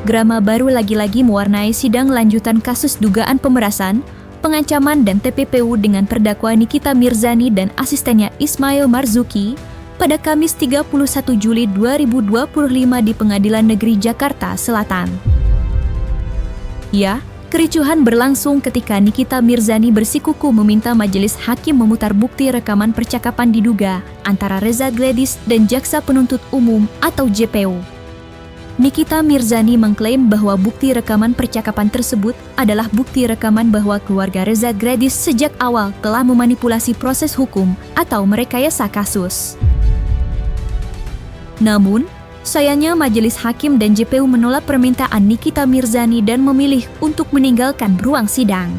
drama baru lagi-lagi mewarnai sidang lanjutan kasus dugaan pemerasan, pengancaman dan TPPU dengan terdakwa Nikita Mirzani dan asistennya Ismail Marzuki pada Kamis 31 Juli 2025 di Pengadilan Negeri Jakarta Selatan. Ya, kericuhan berlangsung ketika Nikita Mirzani bersikukuh meminta majelis hakim memutar bukti rekaman percakapan diduga antara Reza Gladys dan Jaksa Penuntut Umum atau JPU. Nikita Mirzani mengklaim bahwa bukti rekaman percakapan tersebut adalah bukti rekaman bahwa keluarga Reza Gladys sejak awal telah memanipulasi proses hukum atau merekayasa kasus. Namun, sayangnya majelis hakim dan JPU menolak permintaan Nikita Mirzani dan memilih untuk meninggalkan ruang sidang.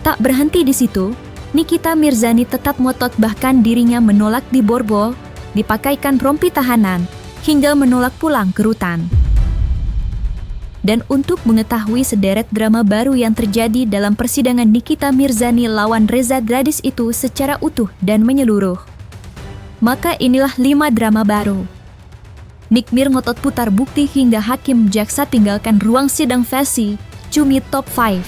Tak berhenti di situ, Nikita Mirzani tetap ngotot bahkan dirinya menolak diborgol, dipakaikan rompi tahanan, hingga menolak pulang ke rutan. Dan untuk mengetahui sederet drama baru yang terjadi dalam persidangan Nikita Mirzani lawan Reza Gladys itu secara utuh dan menyeluruh, maka inilah 5 drama baru. Nikmir ngotot putar bukti hingga hakim jaksa tinggalkan ruang sidang versi Cumi Top 5.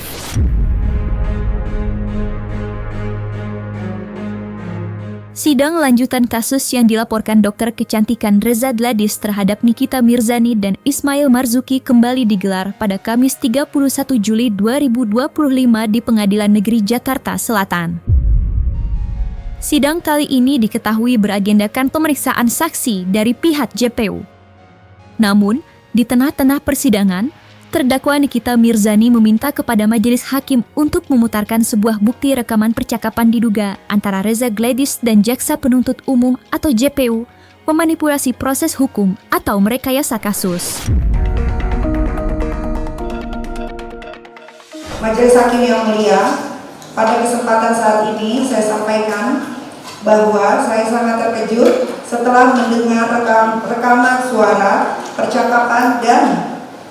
Sidang lanjutan kasus yang dilaporkan dokter kecantikan Reza Gladys terhadap Nikita Mirzani dan Ismail Marzuki kembali digelar pada Kamis 31 Juli 2025 di Pengadilan Negeri Jakarta Selatan. Sidang kali ini diketahui beragendakan pemeriksaan saksi dari pihak JPU. Namun, di tengah-tengah persidangan, terdakwa Nikita Mirzani meminta kepada majelis hakim untuk memutarkan sebuah bukti rekaman percakapan diduga antara Reza Gladys dan Jaksa Penuntut Umum atau JPU memanipulasi proses hukum atau merekayasa kasus. Majelis Hakim yang mulia, pada kesempatan saat ini saya sampaikan bahwa saya sangat terkejut setelah mendengar rekaman suara percakapan dan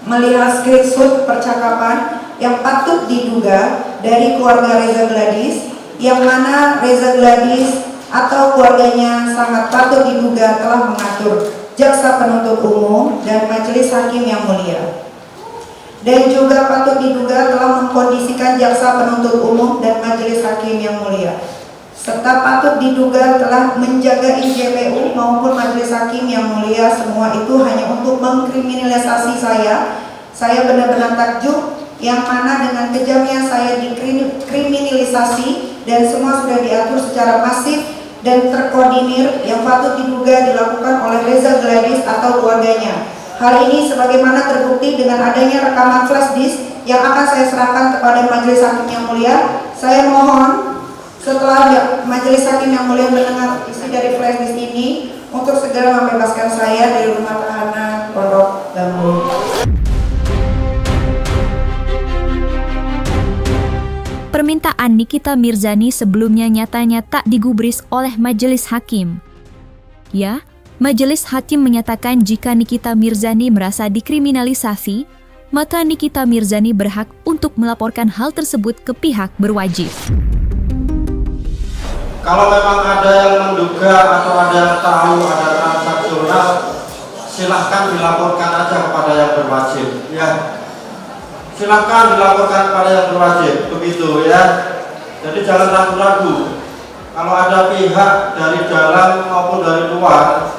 melihat screenshot percakapan yang patut diduga dari keluarga Reza Gladys, yang mana Reza Gladys atau keluarganya sangat patut diduga telah mengatur Jaksa Penuntut Umum dan Majelis Hakim yang mulia, dan juga patut diduga telah mengkondisikan Jaksa Penuntut Umum dan Majelis Hakim yang mulia, serta patut diduga telah menjaga JPU maupun Majelis Hakim yang mulia. Semua itu hanya untuk mengkriminalisasi saya. Saya benar-benar takjub, yang mana dengan kejamnya saya dikriminalisasi dan semua sudah diatur secara masif dan terkoordinir yang patut diduga dilakukan oleh Reza Gladys atau keluarganya. Hal ini sebagaimana terbukti dengan adanya rekaman flash disk yang akan saya serahkan kepada Majelis Hakim yang mulia. Saya mohon setelah Majelis Hakim yang mulia mendengar isi dari flash disk ini untuk segera membebaskan saya dari rumah tahanan Pondok Bambu. Permintaan Nikita Mirzani sebelumnya nyatanya tak digubris oleh majelis hakim. Ya, majelis hakim menyatakan jika Nikita Mirzani merasa dikriminalisasi, maka Nikita Mirzani berhak untuk melaporkan hal tersebut ke pihak berwajib. Kalau memang ada yang menduga atau ada yang tahu ada transaksional, silahkan dilaporkan aja kepada yang berwajib, ya. Silahkan dilaporkan kepada yang berwajib, begitu ya. Jadi jangan ragu-ragu. Kalau ada pihak dari dalam maupun dari luar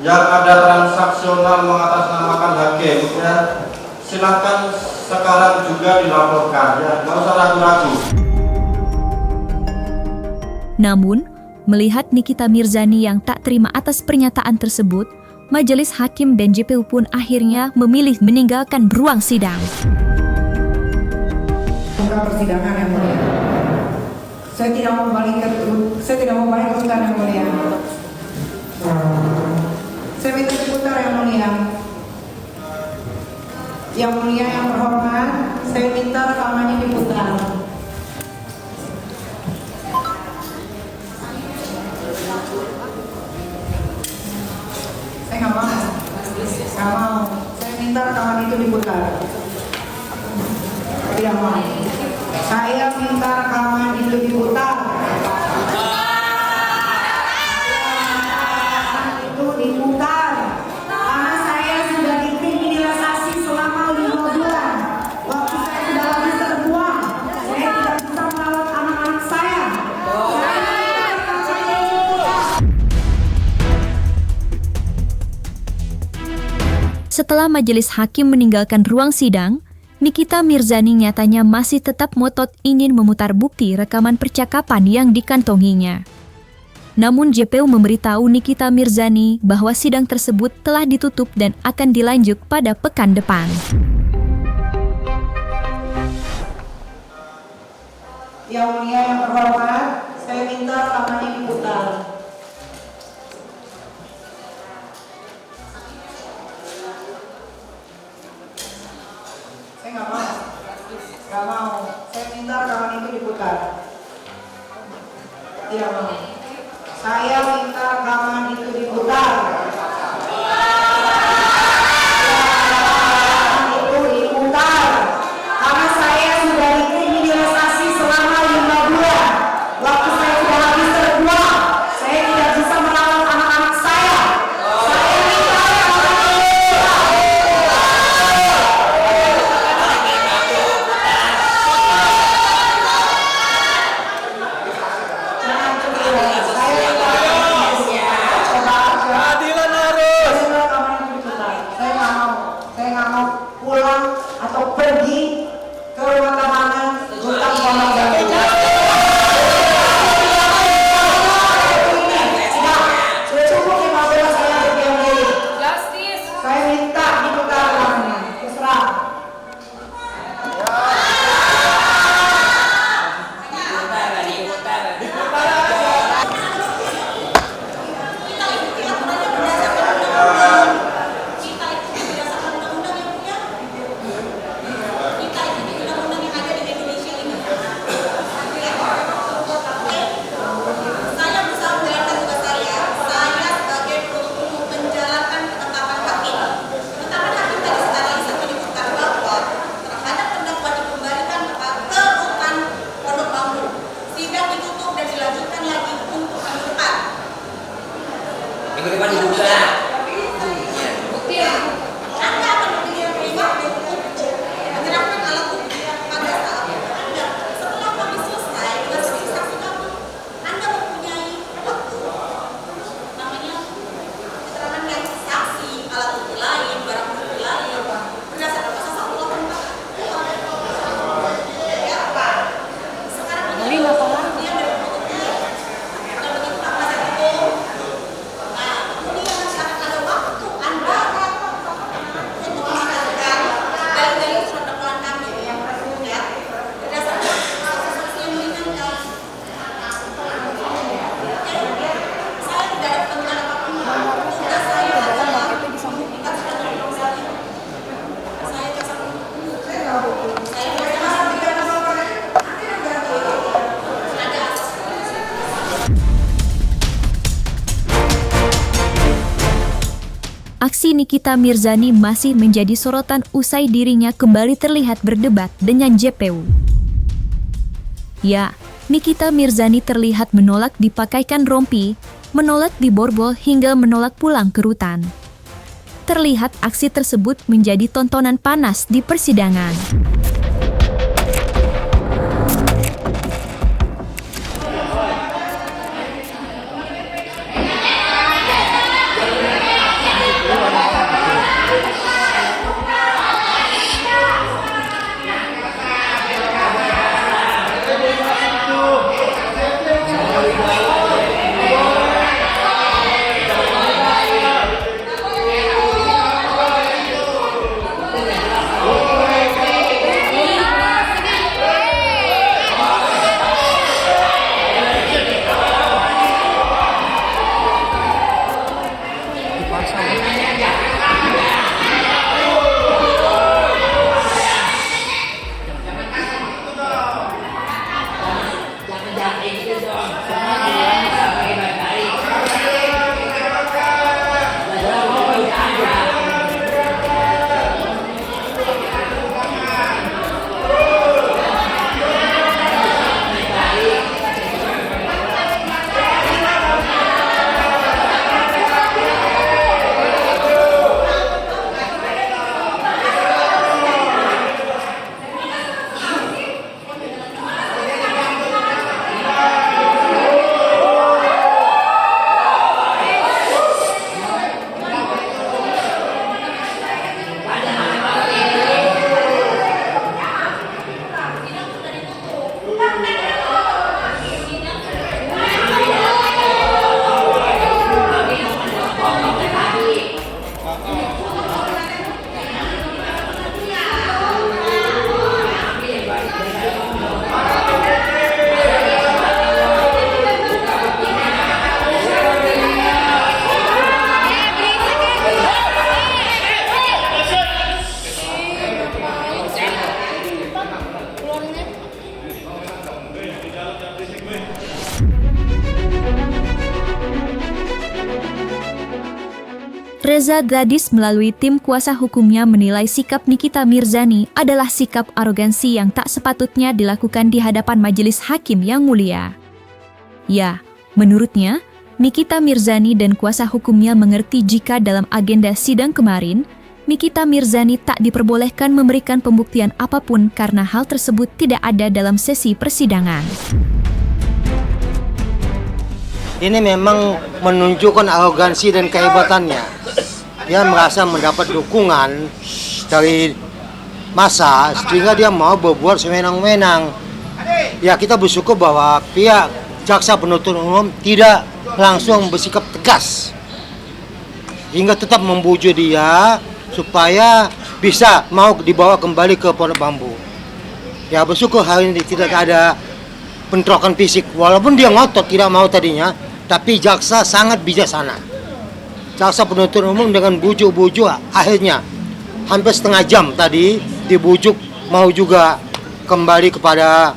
yang ada transaksional mengatasnamakan hakim, ya, silahkan sekarang juga dilaporkan, ya. Nggak usah ragu-ragu. Namun, melihat Nikita Mirzani yang tak terima atas pernyataan tersebut, majelis hakim dan JPU pun akhirnya memilih meninggalkan ruang sidang. Bukan persidangan yang mulia. Saya tidak mau balik rutan yang mulia. Saya minta diputar yang mulia. Yang mulia yang terhormat, saya minta rekamannya diputar. Saya nggak mau. Saya minta rekaman itu diputar. Tidak mau. Saya minta rekaman itu diputar. Itu diputar. Karena saya sudah dikriminalisasi selama Setelah majelis hakim meninggalkan ruang sidang, Nikita Mirzani nyatanya masih tetap ngotot ingin memutar bukti rekaman percakapan yang dikantonginya. Namun JPU memberitahu Nikita Mirzani bahwa sidang tersebut telah ditutup dan akan dilanjut pada pekan depan. Yang mulia yang terhormat, saya minta rekamannya diputar. Saya nggak mau. Saya minta rekaman itu diputar. Tidak mau. Saya minta rekaman itu diputar. Itu diputar. Karena saya sudah dikriminalisasi selama 5 bulan. Waktu saya sudah habis terbuang. Saya tidak bisa merawat anak-anak saya. Saya minta rekaman itu diputar. Jangan cemburu. Saya minta rekaman itu diputar. Coba aja. Keadilan harus. Saya minta rekaman itu diputar. Saya nggak mau. Saya nggak mau pulang atau pergi ke rumah tahanan Rutan Pondok Bambu. Sudah cukup 15 saya berdiam diri. Saya minta diputar rekamannya. Terserah. Saya berusaha menjalankan tugas saya sebagai menjalankan ketetapan hakim. Ketetapan hakim tadi secara lisan menyebutkan bahwa terhadap terdakwa dikembalikan ke rutan Pondok Bambu. Sidang ditutup dan dilanjutkan lagi untuk minggu depan. Minggu depan dibuka. Anda akan memilih terima untuk menyerahkan alat bukti pada saat Anda setelah kami selesai dengan sesi saksi kami. Anda mempunyai waktu namanya keterangan dari saksi, alat bukti lain, barang bukti lain berdasarkan pasal 184. Ya apa? Sekarang ini dia dari penuntutnya dan begitu Pak Penasihat Hukum. Nah, kemudian masih akan ada waktu Anda untuk menghadirkan dalil-dalil surat dakwaan kami ya berdasarkan saksi yang meringankan. Saya tidak ada kepentingan apapun. Tugas saya adalah meminta surat dakwaan kami. Saya jaksa penuntut. Saya ada asas polisi. Aksi Nikita Mirzani masih menjadi sorotan usai dirinya kembali terlihat berdebat dengan JPU. Ya, Nikita Mirzani terlihat menolak dipakaikan rompi, menolak diborgol hingga menolak pulang ke rutan. Terlihat aksi tersebut menjadi tontonan panas di persidangan. Reza Gadis melalui tim kuasa hukumnya menilai sikap Nikita Mirzani adalah sikap arogansi yang tak sepatutnya dilakukan di hadapan majelis hakim yang mulia. Ya, menurutnya, Nikita Mirzani dan kuasa hukumnya mengerti jika dalam agenda sidang kemarin, Nikita Mirzani tak diperbolehkan memberikan pembuktian apapun karena hal tersebut tidak ada dalam sesi persidangan. Ini memang menunjukkan arogansi dan kehebatannya. Dia merasa mendapat dukungan dari massa sehingga dia mau berbuat sewenang-wenang. Ya, kita bersyukur bahwa pihak jaksa penuntut umum tidak langsung bersikap tegas hingga tetap membujuk dia supaya bisa mau dibawa kembali ke Pondok Bambu. Ya, bersyukur hari ini tidak ada bentrokan fisik. Walaupun dia ngotot tidak mau tadinya, tapi jaksa sangat bijaksana. Jaksa penuntut umum dengan bujuk-bujuk akhirnya hampir setengah jam tadi dibujuk mau juga kembali kepada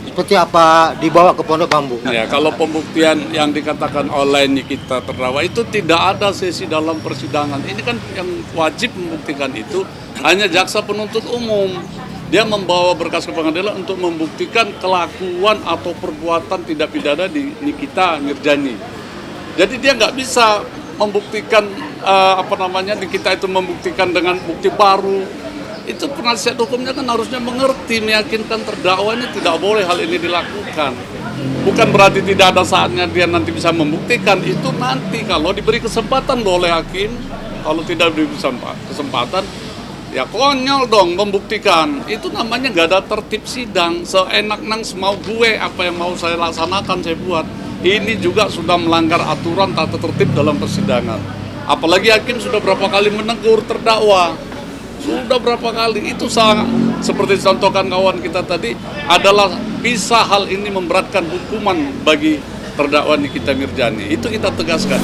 seperti apa dibawa ke Pondok Bambu. Ya, kalau pembuktian yang dikatakan oleh Nikita terdakwa itu tidak ada sesi dalam persidangan. Ini kan yang wajib membuktikan itu hanya jaksa penuntut umum. Dia membawa berkas ke pengadilan untuk membuktikan kelakuan atau perbuatan tidak pidana di Nikita Mirzani. Jadi dia nggak bisa membuktikan Nikita itu membuktikan dengan bukti baru. Itu penasihat hukumnya kan harusnya mengerti, meyakinkan terdakwa ini tidak boleh hal ini dilakukan. Bukan berarti tidak ada saatnya dia nanti bisa membuktikan, itu nanti kalau diberi kesempatan oleh hakim. Kalau tidak diberi kesempatan, ya konyol dong membuktikan. Itu namanya nggak ada tertib sidang, seenak nang semau gue, apa yang mau saya laksanakan saya buat. Ini juga sudah melanggar aturan tata tertib dalam persidangan. Apalagi hakim sudah berapa kali menegur terdakwa. Sudah berapa kali, itu sangat seperti dicontohkan kawan kita tadi adalah bisa hal ini memberatkan hukuman bagi terdakwa Nikita Mirzani. Itu kita tegaskan.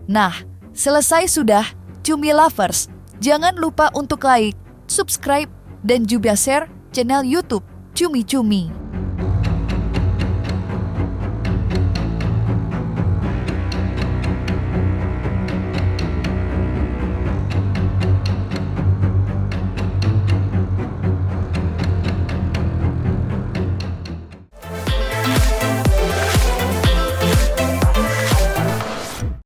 Nah, selesai sudah Cumi Lovers. Jangan lupa untuk like, subscribe, dan juga share channel YouTube Cumi Cumi.